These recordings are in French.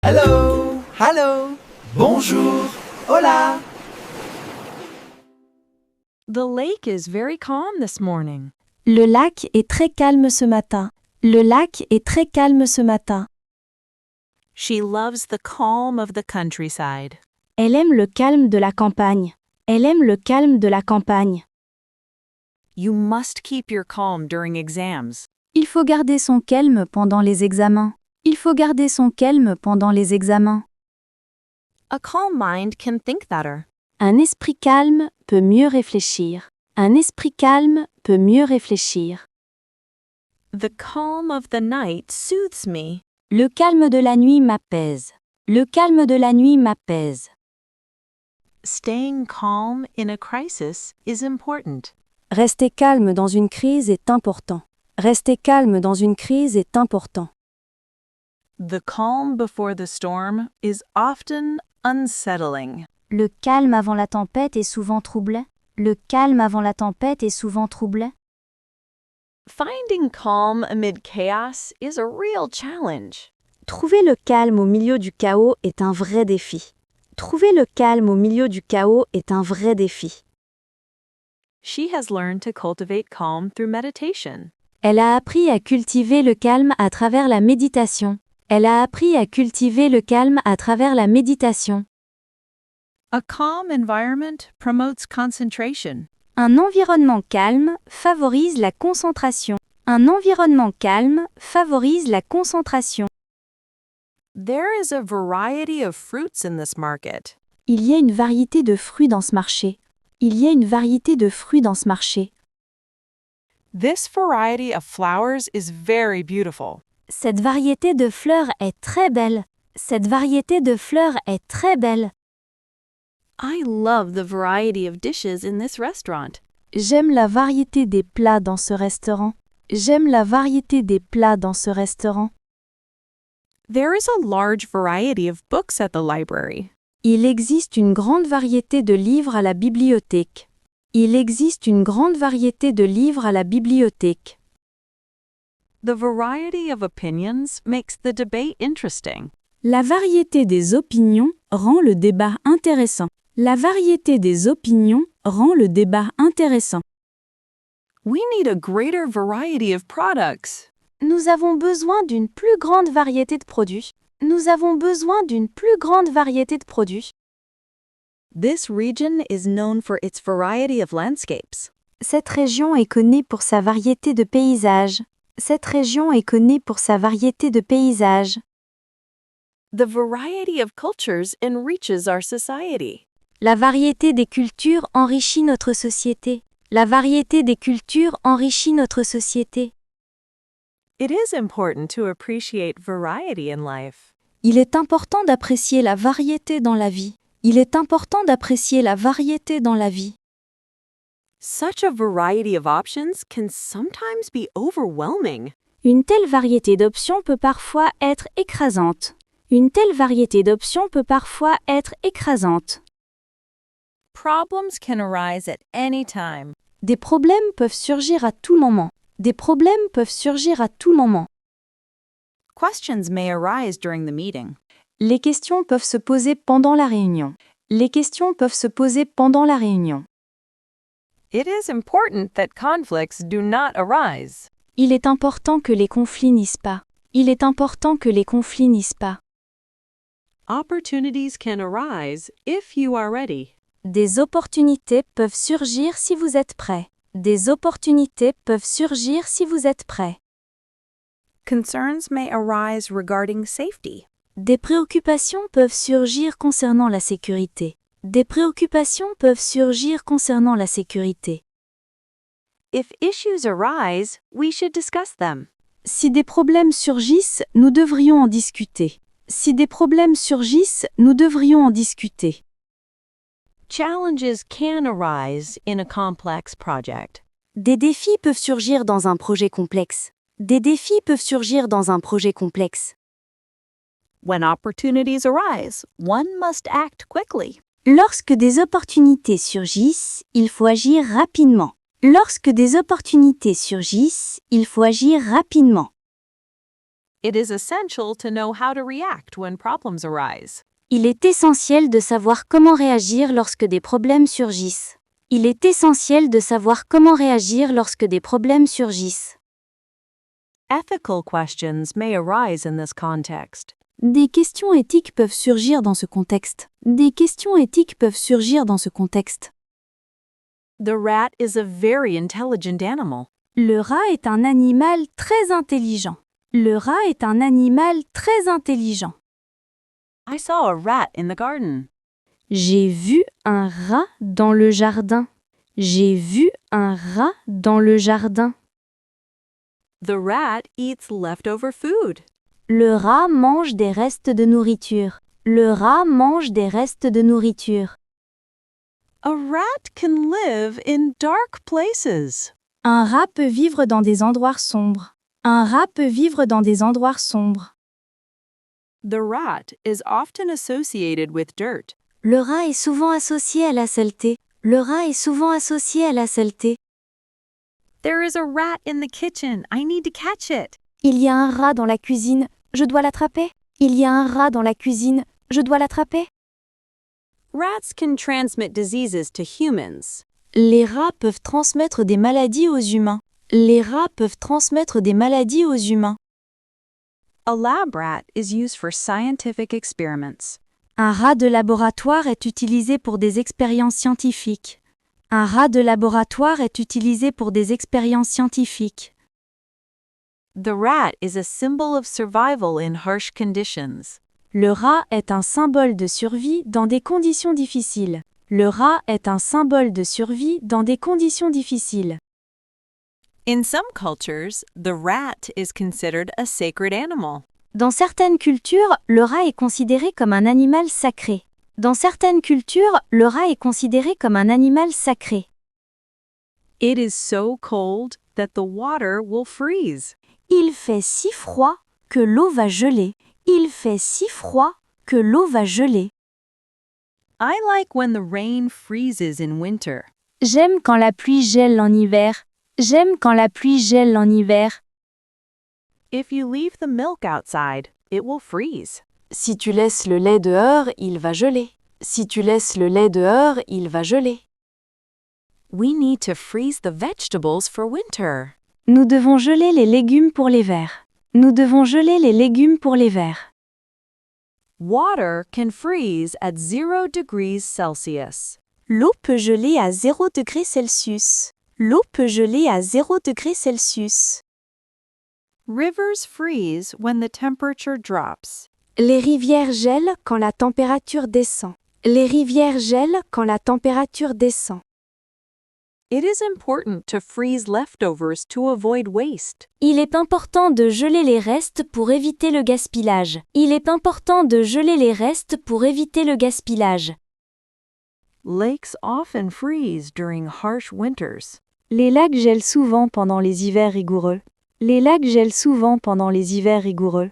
Hello, hello, bonjour, hola. The lake is very calm this morning. Le lac est très calme ce matin. Le lac est très calme ce matin. She loves the calm of the countryside. Elle aime le calme de la campagne. Elle aime le calme de la campagne. You must keep your calm during exams. Il faut garder son calme pendant les examens. Il faut garder son calme pendant les examens. A calm mind can think better. Un esprit calme peut mieux réfléchir. Un esprit calme peut mieux réfléchir. The calm of the night soothes me. Le calme de la nuit m'apaise. Le calme de la nuit m'apaise. Staying calm in a crisis is important. Rester calme dans une crise est important. Rester calme dans une crise est important. The calm before the storm is often unsettling. Le calme avant la tempête est souvent troublant. Le calme avant la tempête est souvent troublant. Finding calm amid chaos is a real challenge. Trouver le calme au milieu du chaos est un vrai défi. Trouver le calme au milieu du chaos est un vrai défi. She has learned to cultivate calm through meditation. Elle a appris à cultiver le calme à travers la méditation. Elle a appris à cultiver le calme à travers la méditation. A calm environment promotes concentration. Un environnement calme favorise la concentration. Un environnement calme favorise la concentration. There is a variety of fruits in this market. Il y a une variété de fruits dans ce marché. Il y a une variété de fruits dans ce marché. This variety of flowers is very beautiful. Cette variété de fleurs est très belle. Cette variété de fleurs est très belle. I love the variety of dishes in this restaurant. J'aime la variété des plats dans ce restaurant. J'aime la variété des plats dans ce restaurant. There is a large variety of books at the library. Il existe une grande variété de livres à la bibliothèque. Il existe une grande variété de livres à la bibliothèque. The variety of opinions makes the debate interesting. La variété des opinions rend le débat intéressant. La variété des opinions rend le débat intéressant. We need a greater variety of products. Nous avons besoin d'une plus grande variété de produits. Nous avons besoin d'une plus grande variété de produits. This region is known for its variety of landscapes. Cette région est connue pour sa variété de paysages. Cette région est connue pour sa variété de paysages. The variety of cultures enriches our society. La variété des cultures enrichit notre société. La variété des cultures enrichit notre société. It is important to appreciate variety in life. Il est important d'apprécier la variété dans la vie. Il est important d'apprécier la variété dans la vie. Such a variety of options can sometimes be overwhelming. Une telle variété d'options peut parfois être écrasante. Une telle variété d'options peut parfois être écrasante. Problems can arise at any time. Des problèmes peuvent surgir à tout moment. Des problèmes peuvent surgir à tout moment. Questions may arise during the meeting. Les questions peuvent se poser pendant la réunion. Les questions peuvent se poser pendant la réunion. It is important that conflicts do not arise. Il est important que les conflits n'issent pas. Il est important que les conflits n'issent pas. Opportunities can arise if you are ready. Des opportunités peuvent surgir si vous êtes prêt. Des opportunités peuvent surgir si vous êtes prêt. Concerns may arise regarding safety. Des préoccupations peuvent surgir concernant la sécurité. Des préoccupations peuvent surgir concernant la sécurité. If issues arise, we should discuss them. Si des problèmes surgissent, nous devrions en discuter. Si des problèmes surgissent, nous devrions en discuter. Challenges can arise in a complex project. Des défis peuvent surgir dans un projet complexe. Des défis peuvent surgir dans un projet complexe. When opportunities arise, one must act quickly. Lorsque des opportunités surgissent, il faut agir rapidement. Lorsque des opportunités surgissent, il faut agir rapidement. It is essential to know how to react when problems arise. Il est essentiel de savoir comment réagir lorsque des problèmes surgissent. Il est essentiel de savoir comment réagir lorsque des problèmes surgissent. Ethical questions may arise in this context. Des questions éthiques peuvent surgir dans ce contexte. Des questions éthiques peuvent surgir dans ce contexte. The rat is a very intelligent animal. Le rat est un animal très intelligent. Le rat est un animal très intelligent. I saw a rat in the garden. J'ai vu un rat dans le jardin. J'ai vu un rat dans le jardin. The rat eats leftover food. Le rat mange des restes de nourriture. Le rat mange des restes de nourriture. A rat can live in dark places. Un rat peut vivre dans des endroits sombres. Un rat peut vivre dans des endroits sombres. The rat is often associated with dirt. Le rat est souvent associé à la saleté. Le rat est souvent associé à la saleté. There is a rat in the kitchen. I need to catch it. Il y a un rat dans la cuisine. Je dois l'attraper. Il y a un rat dans la cuisine. Je dois l'attraper. Rats can transmit diseases to humans. Les rats peuvent transmettre des maladies aux humains. Les rats peuvent transmettre des maladies aux humains. A lab rat is used for scientific experiments. Un rat de laboratoire est utilisé pour des expériences scientifiques. Un rat de laboratoire est utilisé pour des expériences scientifiques. The rat is a symbol of survival in harsh conditions. Le rat est un symbole de survie dans des conditions difficiles. Le rat est un symbole de survie dans des conditions difficiles. In some cultures, the rat is considered a sacred animal. Dans certaines cultures, le rat est considéré comme un animal sacré. Dans certaines cultures, le rat est considéré comme un animal sacré. It is so cold that the water will freeze. Il fait si froid que l'eau va geler. Il fait si froid que l'eau va geler. I like when the rain freezes in winter. J'aime quand la pluie gèle en hiver. J'aime quand la pluie gèle en hiver. If you leave the milk outside, it will freeze. Si tu laisses le lait dehors, il va geler. Si tu laisses le lait dehors, il va geler. We need to freeze the vegetables for winter. Nous devons geler les légumes pour l'hiver. Nous devons geler les légumes pour l'hiver. Water can freeze at 0 degrees Celsius. L'eau peut geler à 0 degré Celsius. L'eau peut geler à 0 degré Celsius. Rivers freeze when the temperature drops. Les rivières gèlent quand la température descend. Les rivières gèlent quand la température descend. It is important to freeze leftovers to avoid waste. Il est important de geler les restes pour éviter le gaspillage. Il est important de geler les restes pour éviter le gaspillage. Lakes often freeze during harsh winters. Les lacs gèlent souvent pendant les hivers rigoureux. Les lacs gèlent souvent pendant les hivers rigoureux.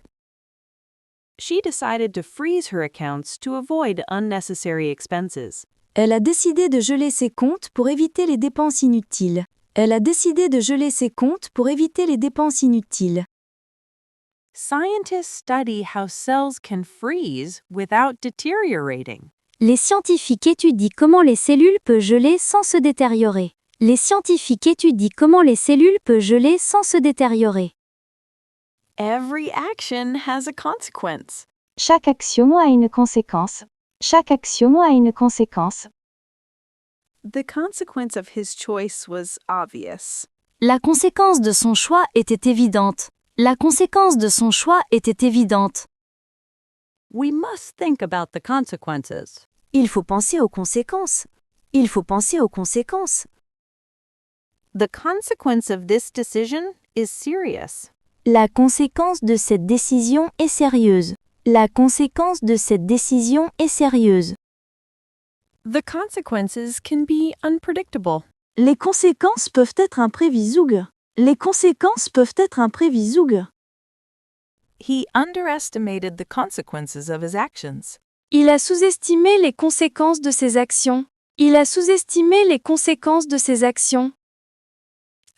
She decided to freeze her accounts to avoid unnecessary expenses. Elle a décidé de geler ses comptes pour éviter les dépenses inutiles. Elle a décidé de geler ses comptes pour éviter les dépenses inutiles. Scientists study how cells can freeze without deteriorating. Les scientifiques étudient comment les cellules peuvent geler sans se détériorer. Les scientifiques étudient comment les cellules peuvent geler sans se détériorer. Every action has a consequence. Chaque action a une conséquence. Chaque action a une conséquence. The consequence of his choice was obvious. La conséquence de son choix était évidente. La conséquence de son choix était évidente. We must think about the consequences. Il faut penser aux conséquences. Il faut penser aux conséquences. The consequence of this decision is serious. La conséquence de cette décision est sérieuse. La conséquence de cette décision est sérieuse. The consequences can be unpredictable. Les conséquences peuvent être imprévisibles. Les conséquences peuvent être imprévisibles. He underestimated the consequences of his actions. Il a sous-estimé les conséquences de ses actions. Il a sous-estimé les conséquences de ses actions.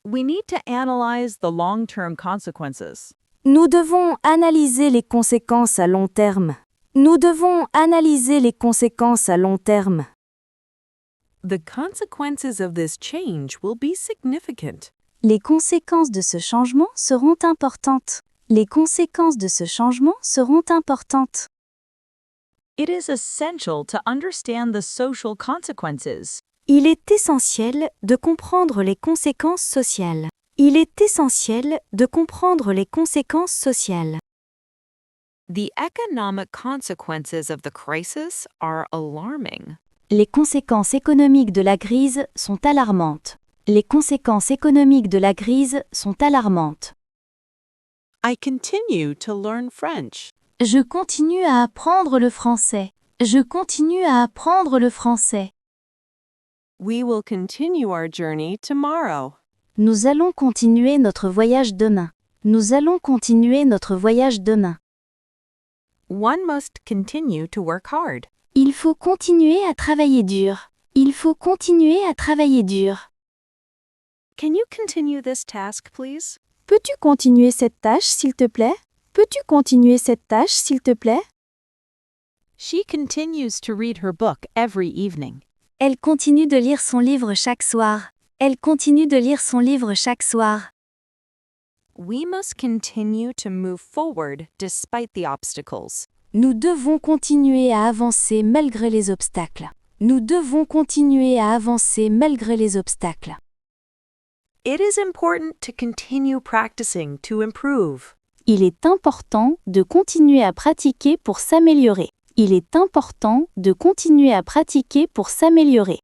We need to analyze the long-term consequences. Nous devons analyser les conséquences à long terme. Nous devons analyser les conséquences à long terme. The consequences of this change will be significant. Les conséquences de ce changement seront importantes. Les conséquences de ce changement seront importantes. It is essential to understand the social consequences. Il est essentiel de comprendre les conséquences sociales. Il est essentiel de comprendre les conséquences sociales. The economic consequences of the crisis are alarming. Les conséquences économiques de la crise sont alarmantes. Les conséquences économiques de la crise sont alarmantes. I continue to learn French. Je continue à apprendre le français. Je continue à apprendre le français. We will continue our journey tomorrow. Nous allons continuer notre voyage demain. Nous allons continuer notre voyage demain. One must continue to work hard. Il faut continuer à travailler dur. Il faut continuer à travailler dur. Can you continue this task, please? Peux-tu continuer cette tâche, s'il te plaît? Peux-tu continuer cette tâche, s'il te plaît? She continues to read her book every evening. Elle continue de lire son livre chaque soir. Elle continue de lire son livre chaque soir. We must continue to move forward despite the obstacles. Nous devons continuer à avancer malgré les obstacles. Nous devons continuer à avancer malgré les obstacles. It is important to continue practicing to improve. Il est important de continuer à pratiquer pour s'améliorer. Il est important de continuer à pratiquer pour s'améliorer.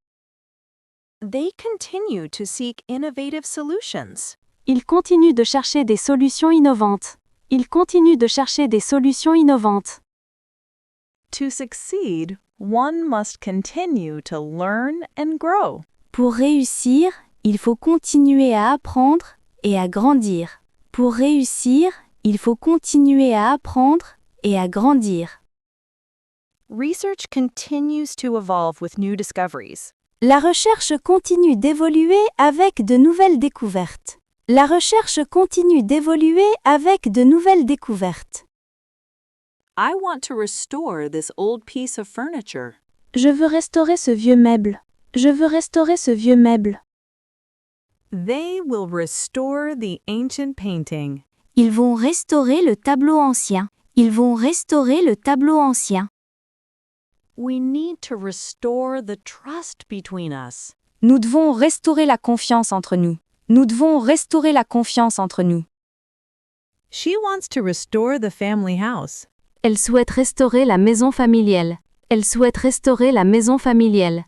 They continue to seek innovative solutions. Il continue de chercher des solutions innovantes. Il continue de chercher des solutions innovantes. To succeed, one must continue to learn and grow. Pour réussir, il faut continuer à apprendre et à grandir. Pour réussir, il faut continuer à apprendre et à grandir. Research continues to evolve with new discoveries. La recherche continue d'évoluer avec de nouvelles découvertes. La recherche continue d'évoluer avec de nouvelles découvertes. I want to restore this old piece of furniture. Je veux restaurer ce vieux meuble. Je veux restaurer ce vieux meuble. They will restore the ancient painting. Ils vont restaurer le tableau ancien. Ils vont restaurer le tableau ancien. We need to restore the trust between us. Nous devons restaurer la confiance entre nous. Nous devons restaurer la confiance entre nous. She wants to restore the family house. Elle souhaite restaurer la maison familiale. Elle souhaite restaurer la maison familiale.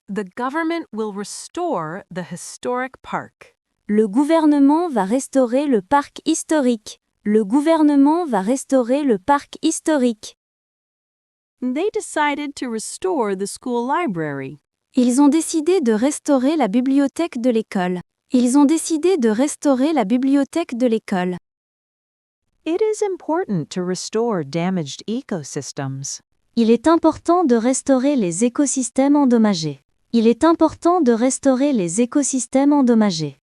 The government will restore the historic park. Le gouvernement va restaurer le parc historique. Le gouvernement va restaurer le parc historique. They decided to restore the school library. Ils ont décidé de restaurer la bibliothèque de l'école. Ils ont décidé de restaurer la bibliothèque de l'école. It is important to restore damaged ecosystems. Il est important de restaurer les écosystèmes endommagés. Il est important de restaurer les écosystèmes endommagés.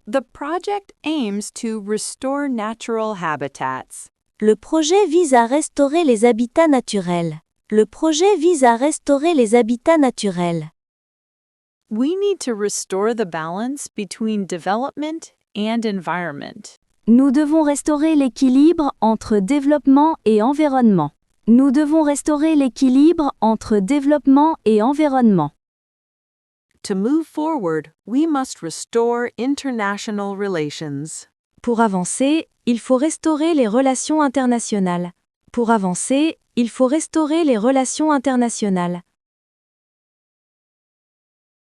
The project aims to restore natural habitats. Le projet vise à restaurer les habitats naturels. Le projet vise à restaurer les habitats naturels. We need to restore the balance between development and environment. Nous devons restaurer l'équilibre entre développement et environnement. Nous devons restaurer l'équilibre entre développement et environnement. To move forward, we must restore international relations. Pour avancer, il faut restaurer les relations internationales. Pour avancer, il faut restaurer les relations internationales.